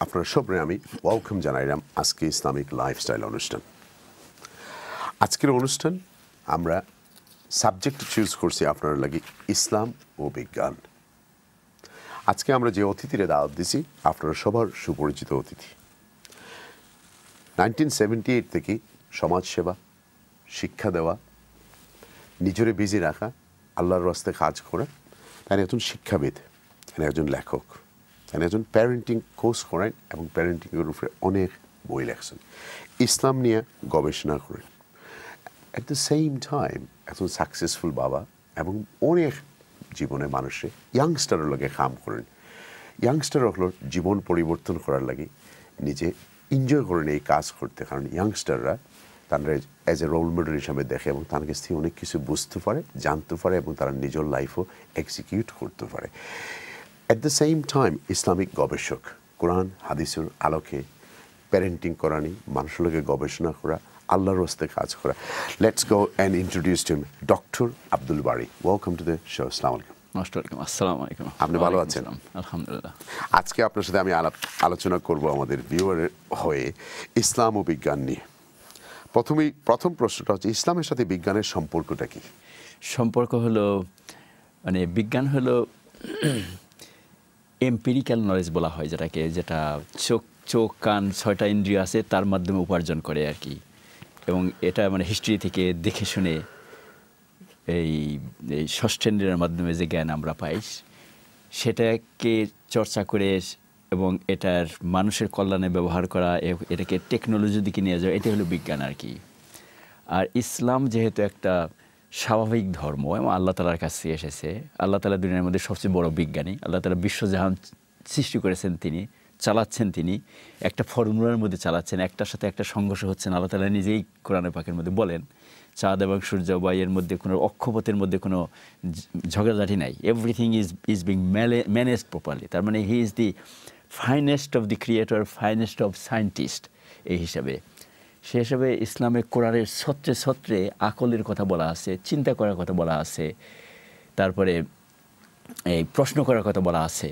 আপনারা সবাই আমি ওয়েলকাম জানাইলাম আজকে ইসলামিক লাইফস্টাইল অনুষ্ঠান। আজকের অনুষ্ঠান আমরা সাবজেক্ট চুজ করছি আপনার লাগি ইসলাম ও বিজ্ঞান। আজকে আমরা যে অতিথিরে দাওয়াত দিছি আপনারা সবার সুপরিচিত অতিথি। 1978 থেকে সমাজসেবা, শিক্ষা দেওয়া, নিজেরে বিজি রাখা, আল্লাহর রাস্তায় কাজ করা, তার একজন শিক্ষাবিদ, তিনি একজন লেখক, তিনি একজন প্যারেন্টিং কোর্স করেন এবং প্যারেন্টিংয়ের উপরে অনেক বই লেখছেন, ইসলাম নিয়ে গবেষণা করেন। অ্যাট দ্য সেম টাইম একজন সাকসেসফুল বাবা এবং অনেক জীবনে মানুষে ইয়াংস্টারের লগে কাম করেন। ইয়াংস্টার হলো জীবন পরিবর্তন করার লাগে নিজে এনজয় করেন এই কাজ করতে, কারণ ইয়াংস্টাররা তারা অ্যাজ এ রোল মডেল হিসাবে দেখে এবং তার কাছ থেকে অনেক কিছু বুঝতে পারে, জানতে পারে এবং তারা নিজের লাইফও এক্সিকিউট করতে পারে। At the same time Islamic গবেষক, কোরআন হাদিসের আলোকে প্যারেন্টিং করানি, মানুষের লগে গবেষণা করা, আল্লাহর রাস্তায় কাজ করা। Let's go and introduce him, doctor Abdul Bari. Welcome to the show. আসসালামু আলাইকুম। আসসালামু আলাইকুম। আপনি ভালো আছেন? আলহামদুলিল্লাহ। আজকে আপনার সাথে আমি আলোচনা করব আমাদের ভিউয়ারের হয়ে ইসলাম ও বিজ্ঞান নিয়ে। প্রথম প্রশ্নটা হচ্ছে, ইসলামের সাথে বিজ্ঞানের সম্পর্কটা কি? সম্পর্ক হলো, মানে বিজ্ঞান হলো এম্পিরিক্যাল নলেজ বলা হয় যেটাকে, যেটা চোখ কান 6টা ইন্দ্রিয় আছে তার মাধ্যমে উপার্জন করে আর কি। এবং এটা মানে হিস্ট্রি থেকে দেখে শুনে এই ষষ্ঠেন্দ্রিয়ের মাধ্যমে যে জ্ঞান আমরা পাই সেটাকে চর্চা করে এবং এটার মানুষের কল্যাণে ব্যবহার করা, এটাকে টেকনোলজির দিকে নিয়ে যাওয়া, এটা হলো বিজ্ঞান আর কি। আর ইসলাম যেহেতু একটা স্বাভাবিক ধর্ম এবং আল্লাহ তালার কাছে এসেছে, আল্লাহ তালা দুনিয়ার মধ্যে সবচেয়ে বড় বিজ্ঞানী, আল্লাহ তালা বিশ্বজাহান সৃষ্টি করেছেন, তিনি চালাচ্ছেন, তিনি একটা ফর্মুলার মধ্যে চালাচ্ছেন, একটার সাথে একটা সংঘর্ষ হচ্ছেন। আল্লাহ তালা নিজেই কোরআনে পাকের মধ্যে বলেন, চাঁদ এবং সূর্য বা এর মধ্যে কোনো অক্ষপথের মধ্যে কোনো ঝগড়াঝাটি নাই, everything is being managed properly. তার মানে he is the finest of the creator, finest of scientist. এই হিসাবে সে হিসাবে ইসলামের কোরআনের ছত্রে ছত্রে আকলের কথা বলা আছে, চিন্তা করার কথা বলা আছে, তারপরে এই প্রশ্ন করার কথা বলা আছে।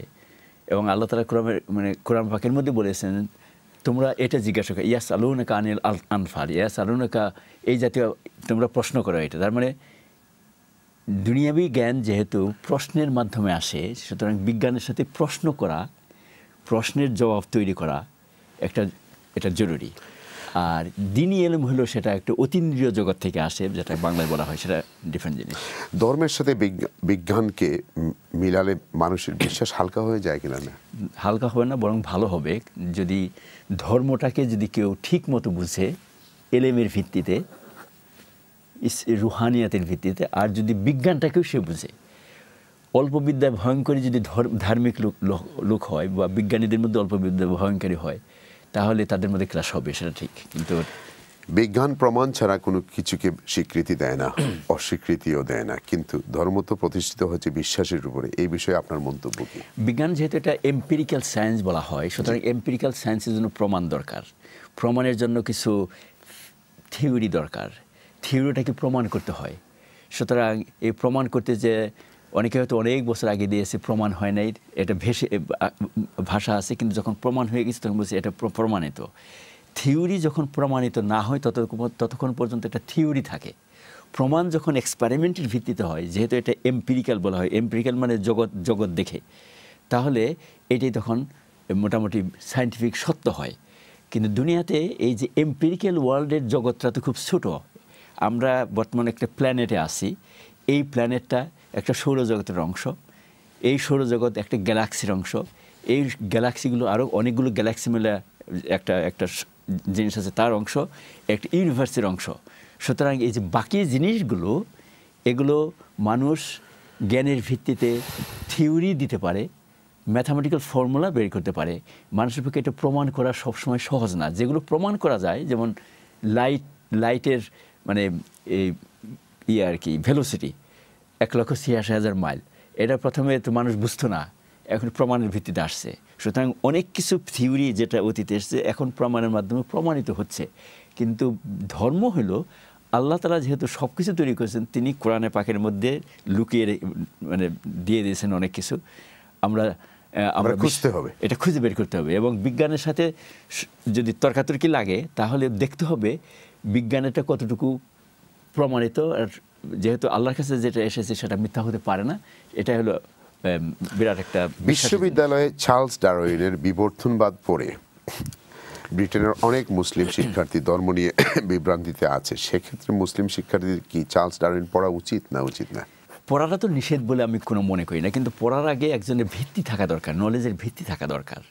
এবং আল্লাহ তাআলা কোরআন পাকের মধ্যে বলেছেন, তোমরা এটা জিজ্ঞাসা করো, ইয়াস আলুনাকা আনিল আনফাল, ইয়াস আলুনাকা, এই জাতীয় তোমরা প্রশ্ন করো। এটা তার মানে দুনিয়াবী জ্ঞান যেহেতু প্রশ্নের মাধ্যমে আসে, সুতরাং বিজ্ঞানের সাথে প্রশ্ন করা, প্রশ্নের জবাব তৈরি করা এটা জরুরি। আর দ্বীনি ইলম হলো সেটা একটা অতীন্দ্রিয় জগৎ থেকে আসে, যেটা বাংলায় বলা হয়, সেটা ডিফারেন্ট জিনিস। ধর্মের সাথে বিজ্ঞানকে মিলালে মানুষের বিশ্বাস হালকা হয়ে যায় কিনা? না, হালকা হবে না, বরং ভালো হবে যদি ধর্মটাকে যদি কেউ ঠিক মতো বুঝে, এলেমের ভিত্তিতে, রুহানিয়াতের ভিত্তিতে, আর যদি বিজ্ঞানটাকেও সে বুঝে। অল্প বিদ্যায় ভয়ঙ্করী যদি ধার্মিক লোক হয় বা বিজ্ঞানীদের মধ্যে অল্প বিদ্যায় ভয়ঙ্করী হয়, তাহলে তাদের মধ্যে ক্লাস হবে, সেটা ঠিক। কিন্তু বিজ্ঞান প্রমাণ ছাড়া কোনো কিছুকে স্বীকৃতি দেয় না, অস্বীকৃতিও দেয় না, কিন্তু ধর্ম তো প্রতিষ্ঠিত হচ্ছে বিশ্বাসের উপরে। এই বিষয়ে আপনার মন্তব্য কি? বিজ্ঞান যেহেতু এটা এম্পিরিক্যাল সায়েন্স বলা হয়, সুতরাং এম্পিরিক্যাল সায়েন্সের জন্য প্রমাণ দরকার। প্রমাণের জন্য কিছু থিওরি দরকার, থিওরিটাকে প্রমাণ করতে হয়। সুতরাং এই প্রমাণ করতে যে অনেকে হয়তো অনেক বছর আগে দিয়েছে, প্রমাণ হয় নাই, এটা ভাষা আছে, কিন্তু যখন প্রমাণ হয়ে গেছে তখন বলছে এটা প্রমাণিত। থিওরি যখন প্রমাণিত না হয় ততক্ষণ পর্যন্ত একটা থিওরি থাকে। প্রমাণ যখন এক্সপেরিমেন্টের ভিত্তিতে হয়, যেহেতু এটা এম্পিরিক্যাল বলা হয়, এম্পিরিক্যাল মানে জগৎ দেখে, তাহলে এটাই তখন মোটামুটি সায়েন্টিফিক সত্য হয়। কিন্তু দুনিয়াতে এই যে এম্পিরিক্যাল ওয়ার্ল্ডের জগৎটা তো খুব ছোট। আমরা বর্তমানে একটা প্ল্যানেটে আছি, এই প্ল্যানেটটা একটা সৌরজগতের অংশ, এই সৌরজগৎ একটা গ্যালাক্সির অংশ, এই গ্যালাক্সিগুলো আরও অনেকগুলো গ্যালাক্সি মিলে একটা জিনিস আছে, তার অংশ, একটা ইউনিভার্সের অংশ। সুতরাং এই যে বাকি জিনিসগুলো, এগুলো মানুষ জ্ঞানের ভিত্তিতে থিওরি দিতে পারে, ম্যাথামেটিক্যাল ফর্মুলা বের করতে পারে। মানুষের পক্ষে এটা প্রমাণ করা সবসময় সহজ না। যেগুলো প্রমাণ করা যায়, যেমন লাইটের মানে এই আর কি ভেলোসিটি 1,86,000 মাইল, এটা প্রথমে তো মানুষ বুঝতো না, এখন প্রমাণের ভিত্তিতে আসছে। সুতরাং অনেক কিছু থিওরি যেটা অতীতে এসছে এখন প্রমাণের মাধ্যমে প্রমাণিত হচ্ছে। কিন্তু ধর্ম হলো আল্লাহ তাআলা যেহেতু সব কিছু তৈরি করেছেন, তিনি কোরআনে পাকের মধ্যে লুকিয়ে মানে দিয়ে দিয়েছেন অনেক কিছু। আমরা আমরা খুঁজতে হবে, এটা খুঁজে বের করতে হবে। এবং বিজ্ঞানের সাথে যদি তর্কাতর্কি লাগে তাহলে দেখতে হবে বিজ্ঞানটা কতটুকু প্রমাণিত। আর যেহেতু আল্লাহর কাছে যেটা এসেছে সেটা মিথ্যা হতে পারে না, এটা হলো বিরাট একটা। বিশ্ববিদ্যালয়ে চার্লস ডারউইনের বিবর্তনবাদ পড়ে ব্রিটেনের অনেক মুসলিম শিক্ষার্থী ধর্ম নিয়ে বিভ্রান্তিতে আছে। সেক্ষেত্রে মুসলিম শিক্ষার্থীদের কি চার্লস ডারউইন পড়া উচিত না? পড়াটা তো নিষেধ বলে আমি কোনো মনে করি না, কিন্তু পড়ার আগে একজনের ভিত্তি থাকা দরকার, নলেজের ভিত্তি থাকা দরকার।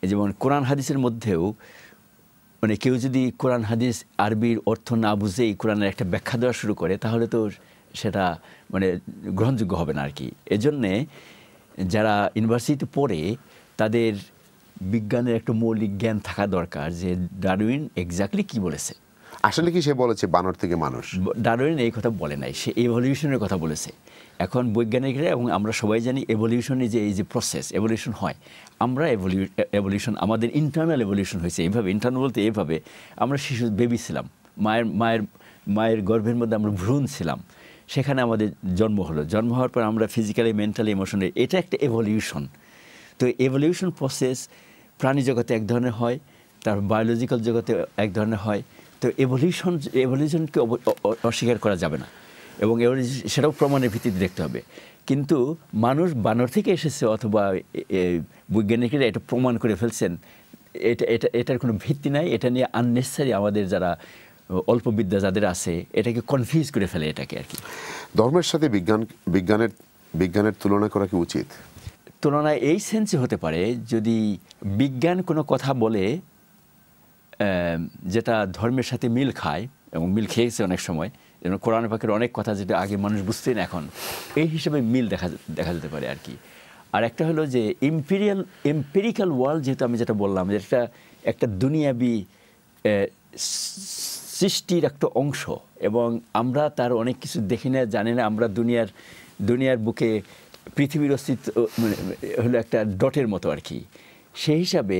যেমন কোরআন হাদিসের মধ্যেও কেউ যদি কোরআন হাদিস আরবির অর্থ না বুঝেই কোরআনের একটা ব্যাখ্যা দেওয়া শুরু করে তাহলে তো সেটা গ্রহণযোগ্য হবে না আর কি। এজন্যে যারা ইউনিভার্সিটিতে পড়ে তাদের বিজ্ঞানের একটা মৌলিক জ্ঞান থাকা দরকার যে ডারউইন এক্স্যাক্টলি কি বলেছে। আসলে কি সে বলেছে বানর থেকে মানুষ? ডারউইন এই কথা বলে নাই, সে এভলিউশনের কথা বলেছে। এখন বৈজ্ঞানিকরা এবং আমরা সবাই জানি এভলিউশনে যে এই যে প্রসেস, এভলিউশন হয়, আমরা এভলিউশন আমাদের ইন্টারনাল এভলিউশন হয়েছে এইভাবে। ইন্টারনাল বলতে এইভাবে, আমরা শিশু বেবি ছিলাম, মায়ের গর্ভের মধ্যে আমরা ভ্রূণ ছিলাম, সেখানে আমাদের জন্ম হলো। জন্ম হওয়ার পর আমরা ফিজিক্যালি, মেন্টালি, ইমোশনালি, এটা একটা এভলিউশন। তো এভলিউশন প্রসেস প্রাণী জগতে এক ধরনের হয়, তার বায়োলজিক্যাল জগতে এক ধরনের হয়। তো এভলিউশনকে অস্বীকার করা যাবে না, এবং সেটাও প্রমাণের ভিত্তিতে দেখতে হবে। কিন্তু মানুষ বানর থেকে এসেছে অথবা বৈজ্ঞানিকরা এটা প্রমাণ করে ফেলছেন, এটার কোনো ভিত্তি নাই। এটা নিয়ে আননেসেসারি আমাদের যারা অল্প বিদ্যা যাদের আছে এটাকে কনফিউজ করে ফেলে এটাকে আর কি। ধর্মের সাথে বিজ্ঞানের তুলনা করা কি উচিত? তুলনায় এই সেন্সে হতে পারে, যদি বিজ্ঞান কোনো কথা বলে যেটা ধর্মের সাথে মিল খায়, এবং মিল খেয়েছে অনেক সময়, যেমন কোরআন পাকের অনেক কথা যেটা আগে মানুষ বুঝতেন এখন এই হিসেবে মিল দেখা যেতে পারে আর কি। আর একটা হলো যে এম্পিরিক্যাল ওয়ার্ল্ড, যেহেতু আমি যেটা বললাম যে একটা দুনিয়াবি সৃষ্টির একটা অংশ, এবং আমরা তার অনেক কিছু দেখি না, জানি না। আমরা দুনিয়ার বুকে পৃথিবীর অস্তিত্ব হলো একটা ডটের মতো আর কি। সেই হিসাবে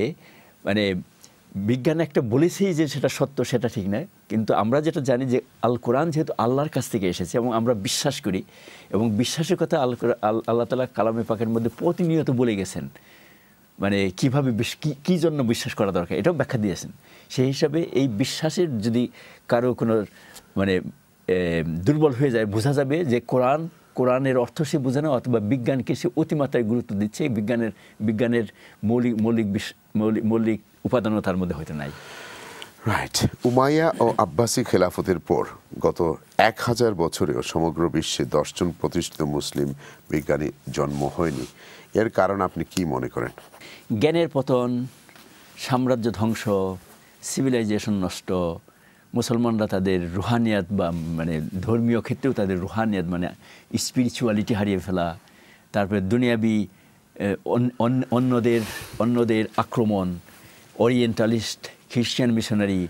বিজ্ঞান একটা বলেছেই যে সেটা সত্য, সেটা ঠিক নয়। কিন্তু আমরা যেটা জানি যে আল কোরআন যেহেতু আল্লাহর কাছ থেকে এসেছে এবং আমরা বিশ্বাস করি, এবং বিশ্বাসের কথা আল্লাহ তাআলা কালামে পাকের মধ্যে প্রতিনিয়ত বলে গেছেন, কীভাবে কী জন্য বিশ্বাস করা দরকার এটাও ব্যাখ্যা দিয়েছেন। সেই হিসাবে এই বিশ্বাসের যদি কারো কোনো দুর্বল হয়ে যায়, বোঝা যাবে যে কোরআনের অর্থ সে বোঝে না, অথবা বিজ্ঞানকে সে অতিমাত্রায় গুরুত্ব দিচ্ছে। বিজ্ঞানের মৌলিক উপাদানও তার মধ্যে হয়তো নাই। রাইট। উমাইয়া ও আব্বাসী খেলাফতের পর গত 1000 বছরেও সমগ্র বিশ্বে 10 জন প্রতিষ্ঠিত মুসলিম বিজ্ঞানী জন্ম হয়নি। এর কারণ আপনি কি মনে করেন? জ্ঞানের পতন, সাম্রাজ্য ধ্বংস, সিভিলাইজেশন নষ্ট, মুসলমানরা তাদের রুহানিয়াত বা ধর্মীয় ক্ষেত্রেও তাদের রুহানিয়াত স্পিরিচুয়ালিটি হারিয়ে ফেলা, তারপরে দুনিয়াবি অন্যদের আক্রমণ, ওরিয়েন্টালিস্ট, খ্রিস্টান মিশনারি,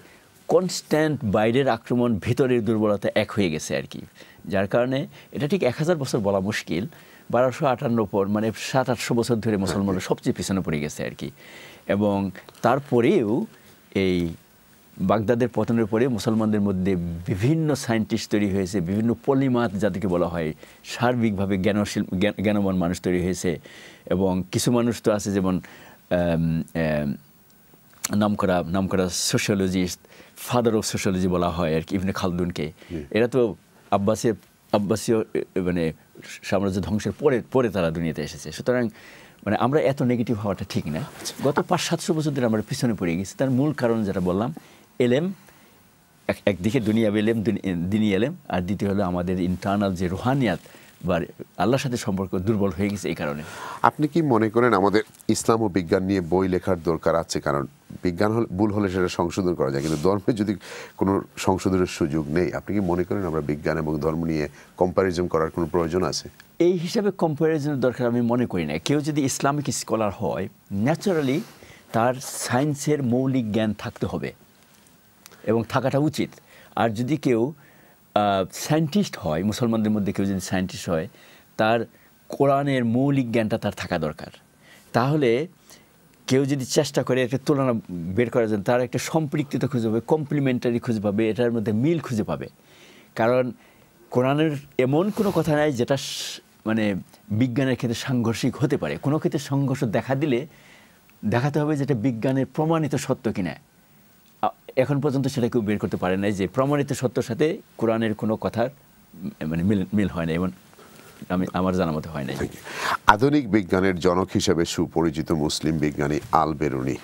কনস্ট্যান্ট বাইরের আক্রমণ, ভেতরের দুর্বলতা এক হয়ে গেছে আর কি। যার কারণে এটা ঠিক 1000 বছর বলা মুশকিল, 1258 পর 700-800 বছর ধরে মুসলমানরা সবচেয়ে পিছনে পড়ে গেছে আর কি। এবং তারপরেও এই বাগদাদের পতনের পরে মুসলমানদের মধ্যে বিভিন্ন সায়েন্টিস্ট তৈরি হয়েছে, বিভিন্ন পলিমাত যাদেরকে বলা হয়, সার্বিকভাবে জ্ঞানবান মানুষ তৈরি হয়েছে। এবং কিছু মানুষ তো আছে যেমন নামকরা সোশ্যালজিস্ট, ফাদার অফ সোশ্যালজি বলা হয় আর কি, ইবনে খালদুনকে। এরা তো আব্বাসীয় সাম্রাজ্য ধ্বংসের পরে তারা দুনিয়াতে এসেছে। সুতরাং আমরা এত নেগেটিভ হওয়াটা ঠিক না। গত 500-700 বছর ধরে আমরা পিছনে পড়ে গেছি। তার মূল কারণ যেটা বললাম, এলেম, একদিকে দুনিয়াবি এলেম, দিনী এলেম, আর দ্বিতীয় হলো আমাদের ইন্টারনাল যে রুহানিয়াত বা আল্লাহর সাথে সম্পর্ক দুর্বল হয়ে গেছে এই কারণে। আপনি কি মনে করেন আমাদের ইসলাম ও বিজ্ঞান নিয়ে বই লেখার দরকার আছে? কারণ বিজ্ঞান ভুল হলে সেটা সংশোধন করা যায়, কিন্তু ধর্মে যদি কোনো সংশোধনের সুযোগ নেই, আপনি কি মনে করেন আমরা বিজ্ঞান এবং ধর্ম নিয়ে কম্প্যারিজন করার কোনো প্রয়োজন আছে? এই হিসাবে কম্প্যারিজনের দরকার আমি মনে করি না। কেউ যদি ইসলামিক স্কলার হয়, ন্যাচারালি তার সায়েন্সের মৌলিক জ্ঞান থাকতে হবে এবং থাকাটা উচিত। আর যদি কেউ সায়েন্টিস্ট হয়, মুসলমানদের মধ্যে কেউ যদি সায়েন্টিস্ট হয়, তার কোরআনের মৌলিক জ্ঞানটা তার থাকা দরকার। তাহলে কেউ যদি চেষ্টা করে একটা তুলনা বের করার জন্য, তার একটা সম্পৃক্ততা খুঁজে পাবে, কমপ্লিমেন্টারি খুঁজে পাবে, এটার মধ্যে মিল খুঁজে পাবে। কারণ কোরআনের এমন কোনো কথা নাই যেটা মানে বিজ্ঞানের ক্ষেত্রে সাংঘর্ষিক হতে পারে। কোনো ক্ষেত্রে সংঘর্ষ দেখা দিলে দেখাতে হবে যেটা বিজ্ঞানের প্রমাণিত সত্য কিনা। এখন পর্যন্ত সেটা কেউ বের করতে পারে না যে প্রমাণিত সত্যর সাথে কোরআনের কোনো কথার মানে মিল হয় না, এবং আমার জানা মতো হয় না। আধুনিক বিজ্ঞানের জনক হিসেবে সুপরিচিত মুসলিম বিজ্ঞানী আল বেরুনি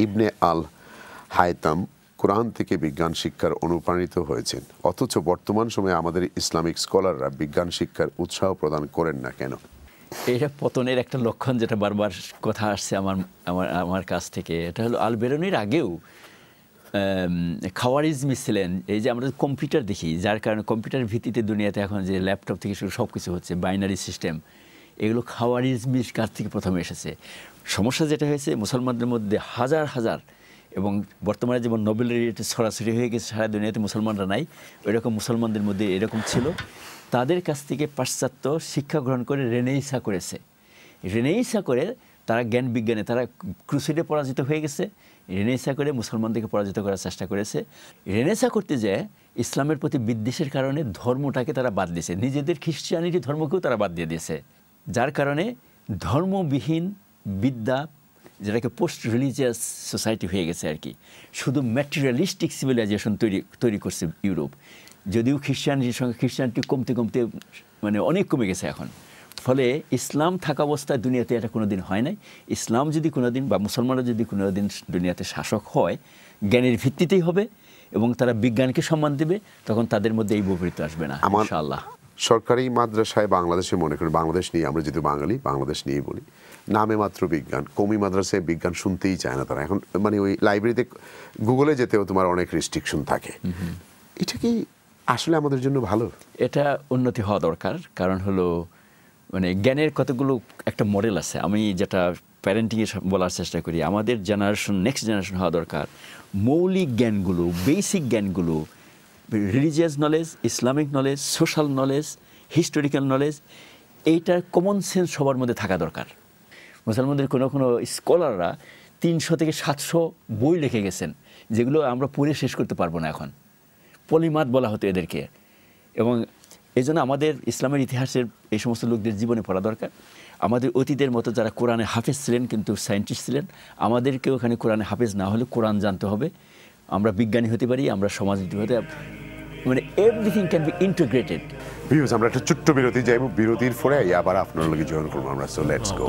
ইবনে আল হায়তাম কোরআন থেকে বিজ্ঞান শিক্ষার অনুপ্রাণিত হয়েছেন, অথচ বর্তমান সময়ে আমাদের ইসলামিক স্কলাররা বিজ্ঞান শিক্ষার উৎসাহ প্রদান করেন না কেন? এটা পতনের একটা লক্ষণ, যেটা বারবার কথা আসছে আমার কাছ থেকে। এটা হলো আল বেরুনির আগেও খাওয়ারিজমি ছিলেন। এই যে আমরা কম্পিউটার দেখি, যার কারণে কম্পিউটারের ভিত্তিতে দুনিয়াতে এখন যে ল্যাপটপ থেকে শুরু সব কিছু হচ্ছে, বাইনারি সিস্টেম, এগুলো খাওয়ারিজমির কাছ থেকে প্রথমে এসেছে। সমস্যা যেটা হয়েছে মুসলমানদের মধ্যে হাজার হাজার, এবং বর্তমানে যেমন নোবেলের রেট সরাসরি হয়ে গেছে, সারা দুনিয়াতে মুসলমানরা নাই, ওইরকম মুসলমানদের মধ্যে এরকম ছিল। তাদের কাছ থেকে পাশ্চাত্য শিক্ষা গ্রহণ করে রেনেইসা করেছে। রেনেইসা করে তারা জ্ঞান বিজ্ঞানে তারা ক্রুসেডে পরাজিত হয়ে গেছে, রেনেসা করে মুসলমানদেরকে পরাজিত করার চেষ্টা করেছে। রেনেসা করতে যায় ইসলামের প্রতি বিদ্বেষের কারণে ধর্মটাকে তারা বাদ দিয়েছে, নিজেদের খ্রিস্টানিটি ধর্মকেও তারা বাদ দিয়ে দিয়েছে, যার কারণে ধর্মবিহীন বিদ্যা, যেটাকে পোস্ট রিলিজিয়াস সোসাইটি হয়ে গেছে আর কি। শুধু ম্যাটেরিয়ালিস্টিক সিভিলাইজেশন তৈরি করছে ইউরোপ, যদিও খ্রিস্টানিটির সঙ্গে খ্রিস্টানিটি কমতে কমতে মানে অনেক কমে গেছে এখন। ফলে ইসলাম থাকা অবস্থায় দুনিয়াতে এটা কোনো দিন হয় নাই। ইসলাম যদি কোনো দিন বা মুসলমানরা যদি কোনো দিন দুনিয়াতে শাসক হয়, জ্ঞানের ভিত্তিতেই হবে এবং তারা বিজ্ঞানকে সম্মান দেবে, তখন তাদের মধ্যে এই বৈপরীত্য আসবে না ইনশাআল্লাহ। সরকারি মাদ্রাসায় বাংলাদেশে মনে করি, বাংলাদেশ নিয়ে আমরা যেহেতু বাঙালি, বাংলাদেশ নিয়েই বলি, নামে মাত্র বিজ্ঞান। কওমি মাদ্রাসায় বিজ্ঞান শুনতেই চায় না তারা। এখন মানে ওই লাইব্রেরিতে গুগলে যেতেও তোমার অনেক রেস্ট্রিকশন থাকে। এটা কি আসলে আমাদের জন্য ভালো? এটা উন্নতি হওয়া দরকার। কারণ হলো মানে জ্ঞানের কতগুলো একটা মডেল আছে। আমি যেটা প্যারেন্টিংয়ে বলার চেষ্টা করি, আমাদের জেনারেশন, নেক্সট জেনারেশন হওয়া দরকার মৌলিক জ্ঞানগুলো, বেসিক জ্ঞানগুলো, religious knowledge, Islamic knowledge, social knowledge, historical knowledge, এইটার কমন সেন্স সবার মধ্যে থাকা দরকার। মুসলমানদের কোনো কোনো স্কলাররা 300 থেকে 700 বই লিখে গেছেন, যেগুলো আমরা পড়ে শেষ করতে পারবো না এখন। পলিমাত বলা হতো এদেরকে। এবং এই জন্য আমাদের ইসলামের ইতিহাসের এই সমস্ত লোকদের জীবনে পড়া দরকার। আমাদের অতীতের মতো যারা কোরআনে হাফেজ ছিলেন কিন্তু সায়েন্টিস্ট ছিলেন, আমাদেরকেও ওখানে কোরআনে হাফেজ না হলে কোরআন জানতে হবে। আমরা বিজ্ঞানী হতে পারি, আমরা সমাজনীতি হতে, মানে everything can be integrated. Views, আমরা একটা ছোট্ট বিরতি যাইব, বিরতির পরে আবার আপনার লগে জয়েন করবো আমরা। So let's go.